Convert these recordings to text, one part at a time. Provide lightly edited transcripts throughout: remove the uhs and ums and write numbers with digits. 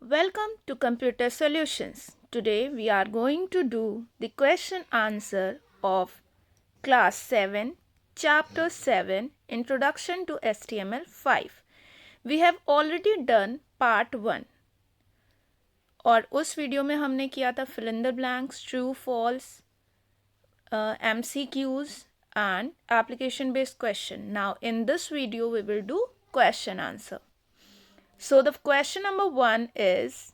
Welcome to Computer Solutions. Today we are going to do the question answer of Class 7, Chapter 7, Introduction to HTML5. We have already done Part 1 और उस video में हमने किया था fill in the blanks, true, false, MCQs and application based question. Now in this video we will do question answer. So the question number 1 is,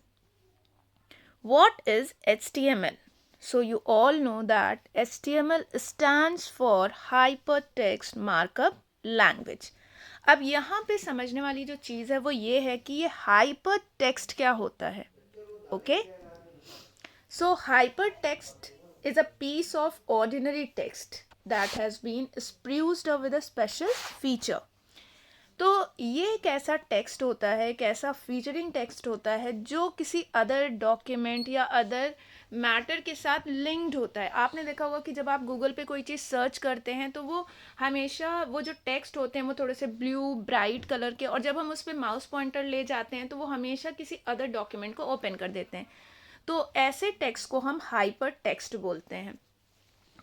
what is HTML? So you all know that HTML stands for Hypertext Markup Language. अब यहाँ पे समझने वाली जो चीज़ है वो ये है कि ये हाइपर टेक्स्ट क्या होता है. Okay, so hyper text is a piece of ordinary text that has been spruced up with a special feature. तो ये एक ऐसा टेक्स्ट होता है, एक ऐसा फीचरिंग टेक्स्ट होता है जो किसी अदर डॉक्यूमेंट या अदर मैटर के साथ लिंक्ड होता है. आपने देखा होगा कि जब आप गूगल पे कोई चीज़ सर्च करते हैं तो वो हमेशा वो जो टेक्स्ट होते हैं वो थोड़े से ब्लू ब्राइट कलर के, और जब हम उस पर माउस पॉइंटर ले जाते हैं तो वो हमेशा किसी अदर डॉक्यूमेंट को ओपन कर देते हैं. तो ऐसे टेक्स्ट को हम हाइपर टेक्स्ट बोलते हैं.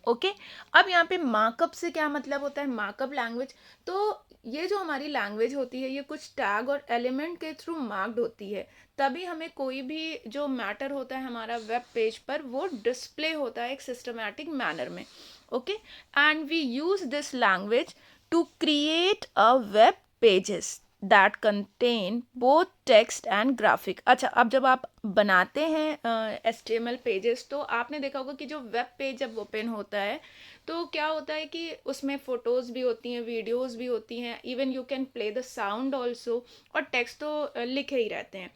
ओके, अब यहाँ पे मार्कअप से क्या मतलब होता है, मार्कअप लैंग्वेज. तो ये जो हमारी लैंग्वेज होती है ये कुछ टैग और एलिमेंट के थ्रू मार्क्ड होती है, तभी हमें कोई भी जो मैटर होता है हमारा वेब पेज पर वो डिस्प्ले होता है एक सिस्टमैटिक मैनर में. Okay, and we use this language to create a web pages that contain both text and graphic. अच्छा, अब जब आप बनाते हैं HTML पेजेस तो आपने देखा होगा कि जो वेब पेज जब ओपन होता है तो क्या होता है कि उसमें फ़ोटोज़ भी होती हैं, वीडियोज़ भी होती हैं, even you can play the sound also, और टेक्स्ट तो लिखे ही रहते हैं.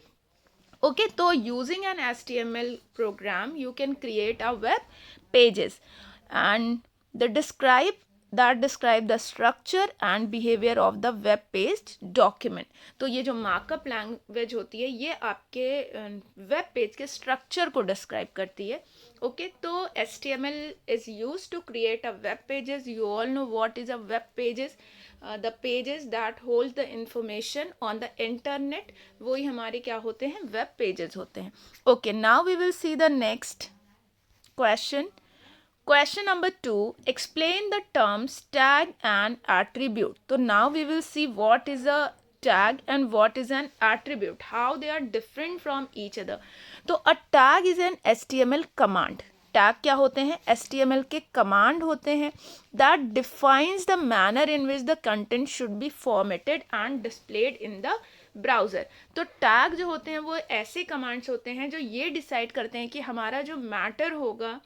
ओके, तो using an HTML program you can create a web pages and the describe the structure and behavior of the web page document. तो ये जो मार्कअप लैंग्वेज होती है ये आपके वेब पेज के स्ट्रक्चर को डिस्क्राइब करती है. ओके, तो HTML is used to create a web pages. You all know what is a web pages. The pages that hold the information on the internet, वही हमारे क्या होते हैं, web pages होते हैं. Okay, now we will see the next question. Question number 2, explain the terms tag and attribute. So now we will see what is a tag and what is an attribute, how they are different from each other. तो a tag is an HTML command. Tag क्या होते हैं, HTML के command होते हैं that defines the manner in which the content should be formatted and displayed in the browser. तो tag जो होते हैं वो ऐसे कमांड्स होते हैं जो ये डिसाइड करते हैं कि हमारा जो मैटर होगा,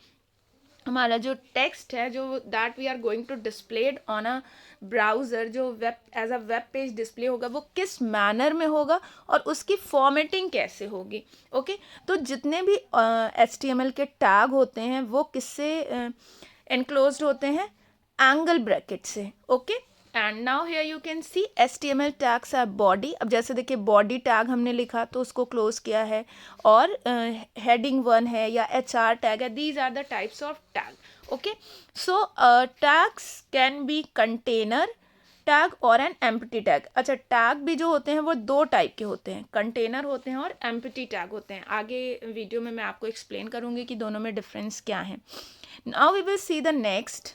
हमारा जो टेक्स्ट है, जो that we are going to displayed on a browser, जो web as a web page display होगा वो किस मैनर में होगा और उसकी फॉर्मेटिंग कैसे होगी. ओके, तो जितने भी HTML के टैग होते हैं वो किससे एनक्लोज्ड होते हैं, एंगल ब्रैकेट से. Okay, and now here you can C HTML tags our body. अब जैसे देखिए बॉडी टैग हमने लिखा तो उसको क्लोज किया है, और हेडिंग 1 है या HR टैग है, these are the types of tag. Okay, so tags can be container tag और एन एम्प्टी टैग. अच्छा, टैग भी जो होते हैं वो दो टाइप के होते हैं, कंटेनर होते हैं और एम्प्टी टैग होते हैं. आगे वीडियो में मैं आपको एक्सप्लेन करूँगी कि दोनों में डिफरेंस क्या है. Now we will see the next.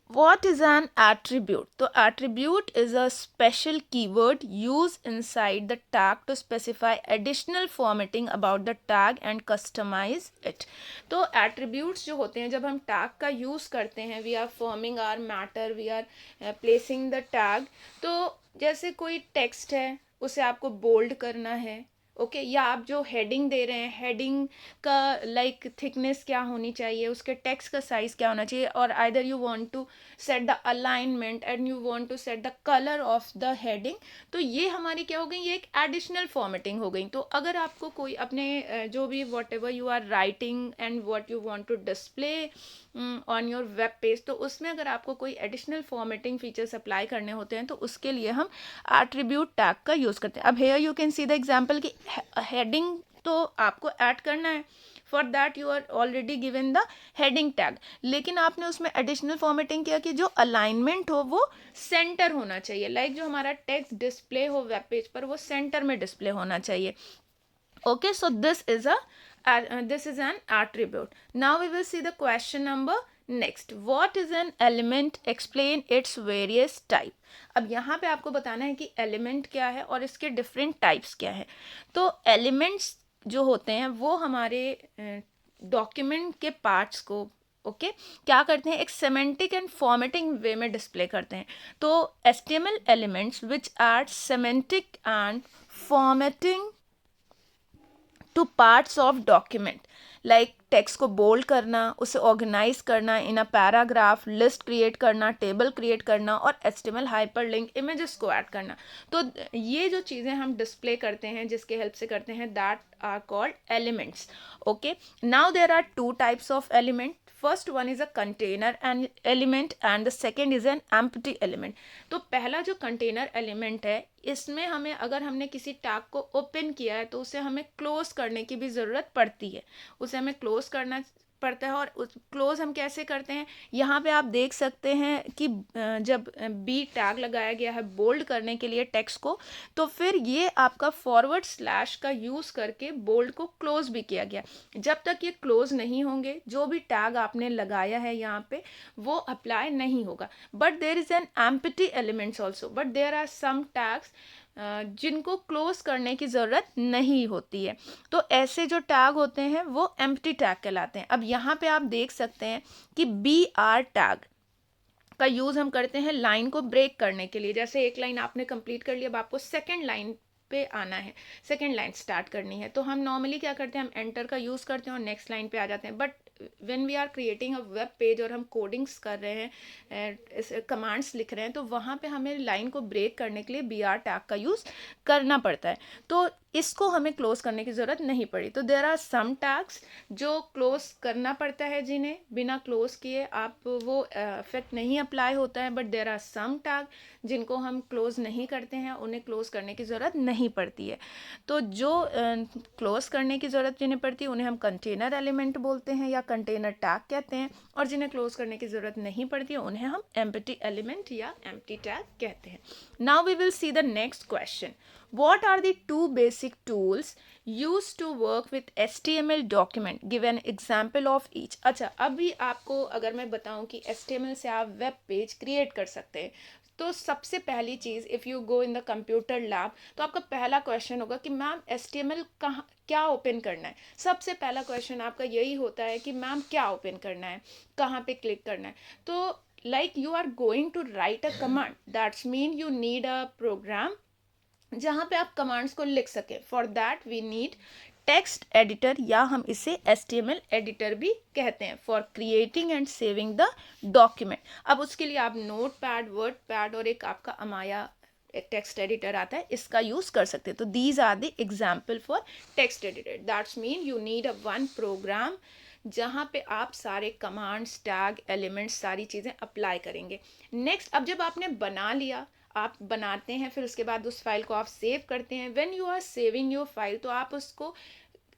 What is an attribute? तो attribute is a special keyword used inside the tag to specify additional formatting about the tag and customize it. तो attributes जो होते हैं जब हम tag का use करते हैं, we are forming our matter, we are placing the tag. तो जैसे कोई text है उसे आपको bold करना है, ओके, या आप जो हेडिंग दे रहे हैं, हेडिंग का लाइक थिकनेस क्या होनी चाहिए, उसके टेक्स्ट का साइज क्या होना चाहिए, और either you want to set the alignment and you want to set the colour of the heading. तो ये हमारी क्या हो गई, ये एक एडिशनल फॉर्मेटिंग हो गई. तो अगर आपको कोई अपने जो भी whatever you are writing and what you want to display on your web page, तो उसमें अगर आपको कोई एडिशनल फॉर्मेटिंग फीचर्स अप्लाई करने होते हैं तो उसके लिए हम एट्रीब्यूट टैग का यूज़ करते हैं. अब here you can see the example कि हेडिंग तो आपको ऐड करना है, for that you are already given the heading tag, लेकिन आपने उसमें एडिशनल फॉर्मेटिंग किया कि जो अलाइनमेंट हो वो सेंटर होना चाहिए, लाइक जो हमारा टेक्स्ट डिस्प्ले हो वेब पेज पर वो सेंटर में डिस्प्ले होना चाहिए. Okay, so this is an attribute. Now we will see the question number next. What is an element? Explain its various type. अब यहाँ पे आपको बताना है कि एलिमेंट क्या है और इसके डिफरेंट टाइप्स क्या है. तो एलिमेंट्स जो होते हैं वो हमारे डॉक्यूमेंट के पार्ट्स को क्या करते हैं, एक सेमेंटिक एंड फॉर्मेटिंग वे में डिस्प्ले करते हैं. तो HTML elements which are semantic and formatting to parts of document, like text को बोल्ड करना, उसे ऑर्गेनाइज करना in a paragraph, list create करना, टेबल क्रिएट करना और HTML हाइपरलिंक इमेजेस को ऐड करना. तो ये जो चीज़ें हम डिस्प्ले करते हैं जिसके हेल्प से करते हैं, that are called elements. Okay, now there are two types of element. First one is a container and element and the second is an empty element. तो पहला जो कंटेनर एलिमेंट है, इसमें हमें अगर हमने किसी टैग को ओपन किया है तो उसे हमें क्लोज करने की भी ज़रूरत पड़ती है, उसे हमें क्लोज करना पड़ता है. और उस क्लोज हम कैसे करते हैं, यहाँ पे आप देख सकते हैं कि जब बी टैग लगाया गया है बोल्ड करने के लिए टेक्स्ट को, तो फिर ये आपका फॉरवर्ड स्लैश का यूज़ करके बोल्ड को क्लोज भी किया गया. जब तक ये क्लोज नहीं होंगे, जो भी टैग आपने लगाया है यहाँ पे वो अप्लाई नहीं होगा. But there is an empty elements also, but there are some tags जिनको क्लोज करने की ज़रूरत नहीं होती है. तो ऐसे जो टैग होते हैं वो एम्प्टी टैग कहलाते हैं. अब यहाँ पे आप देख सकते हैं कि BR टैग का यूज़ हम करते हैं लाइन को ब्रेक करने के लिए. जैसे एक लाइन आपने कंप्लीट कर ली, अब आपको सेकेंड लाइन पे आना है, सेकेंड लाइन स्टार्ट करनी है, तो हम नॉर्मली क्या करते हैं, हम एंटर का यूज़ करते हैं और नेक्स्ट लाइन पे आ जाते हैं. But when we are creating a web page और हम कोडिंग्स कर रहे हैं, कमांड्स लिख रहे हैं, तो वहाँ पे हमें लाइन को ब्रेक करने के लिए BR टैग का यूज़ करना पड़ता है. तो इसको हमें क्लोज करने की ज़रूरत नहीं पड़ी. तो देयर आर सम टैग्स जो क्लोज करना पड़ता है, जिन्हें बिना क्लोज किए आप वो इफेक्ट नहीं अप्लाई होता है. But there are some tag जिनको हम क्लोज नहीं करते हैं, उन्हें क्लोज करने की ज़रूरत नहीं पड़ती है. तो जो क्लोज करने की ज़रूरत जिन्हें पड़ती है उन्हें हम कंटेनर एलिमेंट बोलते हैं या कंटेनर टैग कहते हैं, और जिन्हें क्लोज करने की ज़रूरत नहीं पड़ती है उन्हें हम एम्प्टी एलिमेंट या एम्प्टी टैग कहते हैं. Now we will see the next question. What are the two basic tools used to work with HTML document? Give an example of each. अच्छा, अभी आपको अगर मैं बताऊं कि HTML से आप वेब पेज क्रिएट कर सकते हैं, तो सबसे पहली चीज़, if you go in the computer lab, तो आपका पहला क्वेश्चन होगा कि मैम HTML कहाँ क्या ओपन करना है. सबसे पहला क्वेश्चन आपका यही होता है कि मैम क्या ओपन करना है, कहाँ पे क्लिक करना है. तो like you are going to write a command, that's mean you need a program जहाँ पे आप कमांड्स को लिख सकें. For that we need text editor, या हम इसे HTML एडिटर भी कहते हैं, for creating and saving the document. अब उसके लिए आप नोट पैड, वर्ड पैड और एक आपका अमाया एक टेक्स्ट एडिटर आता है, इसका यूज़ कर सकते हैं. तो these are the example for text editor. That's mean you need a one program जहाँ पे आप सारे कमांड्स, टैग, एलिमेंट्स, सारी चीज़ें अप्लाई करेंगे. नेक्स्ट, अब जब आपने बना लिया, आप बनाते हैं, फिर उसके बाद उस फाइल को आप सेव करते हैं. When you are saving your file, तो आप उसको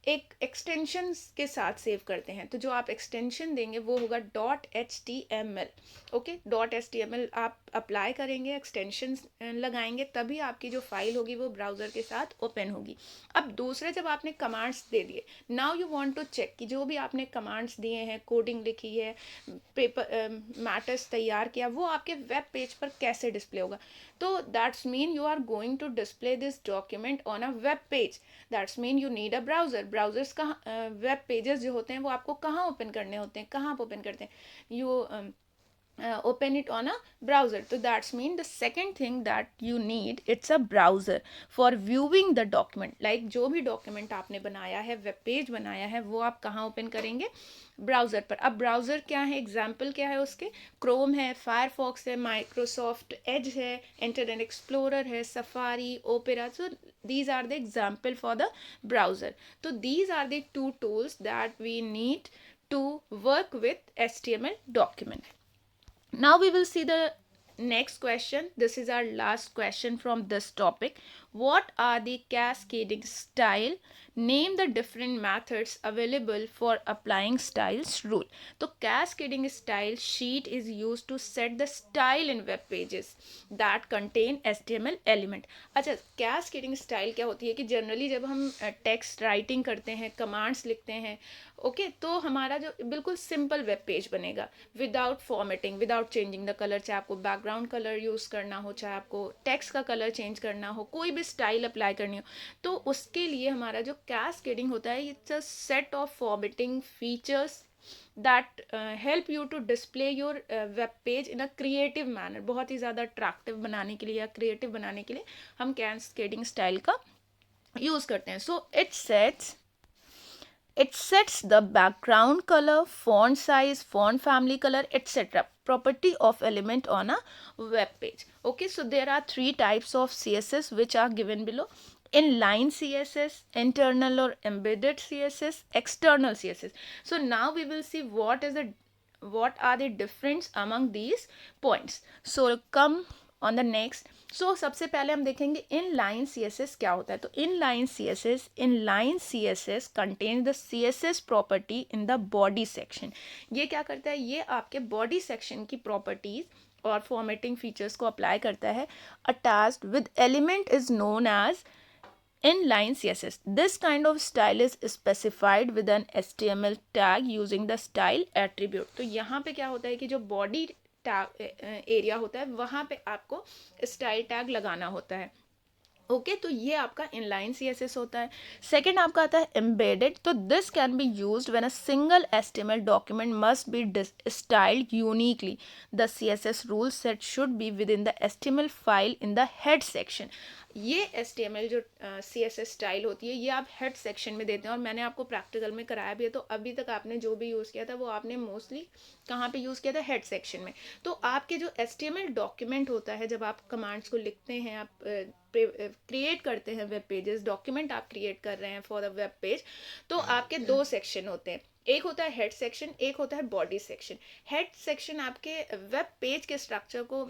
एक एक्सटेंशन के साथ सेव करते हैं. तो जो आप एक्सटेंशन देंगे वो होगा .html. ओके, .html आप अप्लाई करेंगे, एक्सटेंशन लगाएंगे, तभी आपकी जो फाइल होगी वो ब्राउज़र के साथ ओपन होगी. अब दूसरे, जब आपने कमांड्स दे दिए, now you want to check कि जो भी आपने कमांड्स दिए हैं, कोडिंग लिखी है, पेपर मैटर्स तैयार किया, वो आपके वेब पेज पर कैसे डिस्प्ले होगा. तो that's mean you are going to display this document on a web page. That's mean you need a browser. Browsers का वेब पेजेस जो होते हैं वो आपको कहाँ ओपन करने होते हैं, कहाँ आप ओपन करते हैं, you open it on a browser. So that's mean the second thing that you need, it's a browser for viewing the document. like जो भी document आपने बनाया है, वेब पेज बनाया है, वो आप कहाँ ओपन करेंगे, ब्राउज़र पर. अब ब्राउज़र क्या है, एग्जाम्पल क्या है उसके, क्रोम है, फायरफॉक्स है, माइक्रोसॉफ्ट एज है, इंटरनेट एक्सप्लोरर है, safari, opera. So these are the example for the browser. So these are the two tools that we need to work with HTML document. Now we will see the next question. This is our last question from this topic. What are the cascading style name the different methods available for applying styles rule. तो cascading style sheet is use to set the style in web pages that contain HTML element. अच्छा, cascading style क्या होती है कि generally जब हम text writing करते हैं, कमांड्स लिखते हैं, ओके, तो हमारा जो बिल्कुल सिंपल वेब पेज बनेगा without formatting, without changing the colour. चाहे आपको बैकग्राउंड कलर यूज़ करना हो, चाहे आपको टेक्स्ट का कलर चेंज करना हो, कोई भी स्टाइल अप्लाई करनी हो, तो उसके लिए हमारा जो कैस्केडिंग होता है, it's a set of formatting features that help you to display your web page in a creative manner. बहुत ही ज़्यादा अट्रैक्टिव बनाने के लिए या क्रिएटिव बनाने के लिए हम कैस्केडिंग स्टाइल का यूज़ करते हैं. सो it sets the background color, font size, font family color, etc. property of element on a web page. Okay, so there are three types of CSS which are given below. Inline CSS, internal or embedded CSS, external CSS. So now we will see what are the difference among these points. So come on the next. So सबसे पहले हम देखेंगे inline CSS क्या होता है. तो inline CSS contains the CSS property in the body section. ये क्या करता है, ये आपके बॉडी सेक्शन की प्रॉपर्टीज और फॉर्मेटिंग फीचर्स को अप्लाई करता है. Attached with element is known as inline CSS. This kind of style is specified with an HTML tag using the style attribute. तो यहाँ पे क्या होता है कि जो बॉडी एरिया होता है वहाँ पे आपको स्टाइल टैग लगाना होता है. ओके, तो ये आपका इनलाइन CSS होता है. सेकेंड आपका आता है एम्बेडेड. तो this can be used when a single HTML document must be styled uniquely. The CSS rule set should be with in the HTML file in the head section. ये HTML जो CSS style होती है, ये आप head section में देते हैं, और मैंने आपको प्रैक्टिकल में कराया भी है. तो अभी तक आपने जो भी यूज़ किया था वो आपने मोस्टली कहाँ पे यूज़ किया था, हेड सेक्शन में. तो आपके जो HTML डॉक्यूमेंट होता है, जब आप कमांड्स को लिखते हैं, आप क्रिएट करते हैं वेब पेजेस, डॉक्यूमेंट आप क्रिएट कर रहे हैं फॉर द वेब पेज, तो आपके दो सेक्शन होते हैं. एक होता है हेड सेक्शन, एक होता है बॉडी सेक्शन. हेड सेक्शन आपके वेब पेज के स्ट्रक्चर को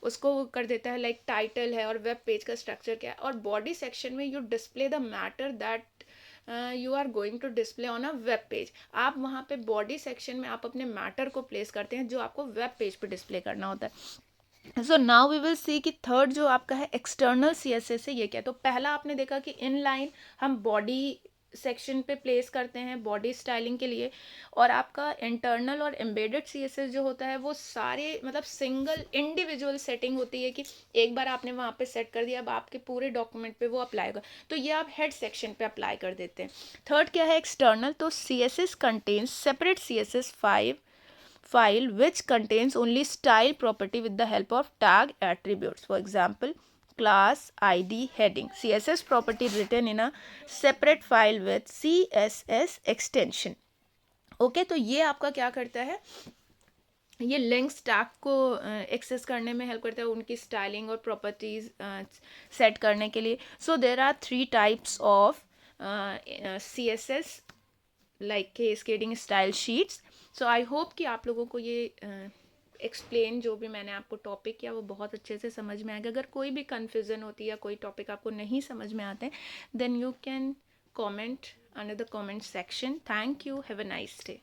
उसको कर देता है, टाइटल है और वेब पेज का स्ट्रक्चर क्या है. और बॉडी सेक्शन में you display the matter that you are going to display on a web page. आप वहाँ पे बॉडी सेक्शन में आप अपने मैटर को प्लेस करते हैं जो आपको वेब पेज पे डिस्प्ले करना होता है. So now we will see कि थर्ड जो आपका है एक्सटर्नल CSS है, ये क्या है. तो पहला आपने देखा कि इनलाइन हम बॉडी सेक्शन पे प्लेस करते हैं बॉडी स्टाइलिंग के लिए, और आपका इंटरनल और एम्बेडेड CSS जो होता है वो सारे मतलब सिंगल इंडिविजुअल सेटिंग होती है कि एक बार आपने वहाँ पे सेट कर दिया, अब आपके पूरे डॉक्यूमेंट पे वो अप्लाई होगा. तो ये आप हेड सेक्शन पे अप्लाई कर देते हैं. थर्ड क्या है एक्सटर्नल. तो CSS contains separate CSS file which contains only style property with the help of tag attributes. For example, class id heading CSS property written in a separate file with CSS extension. Okay, तो ये आपका क्या करता है, ये links tag को access करने में हेल्प करता है, उनकी स्टाइलिंग और प्रॉपर्टीज सेट करने के लिए. So there are three types of CSS like cascading style sheets. So I hope कि आप लोगों को ये एक्सप्लेन जो भी मैंने आपको टॉपिक किया वो बहुत अच्छे से समझ में आएगा. अगर कोई भी कन्फ्यूज़न होती है या कोई टॉपिक आपको नहीं समझ में आते then you can comment under the comment section. Thank you. Have a nice day.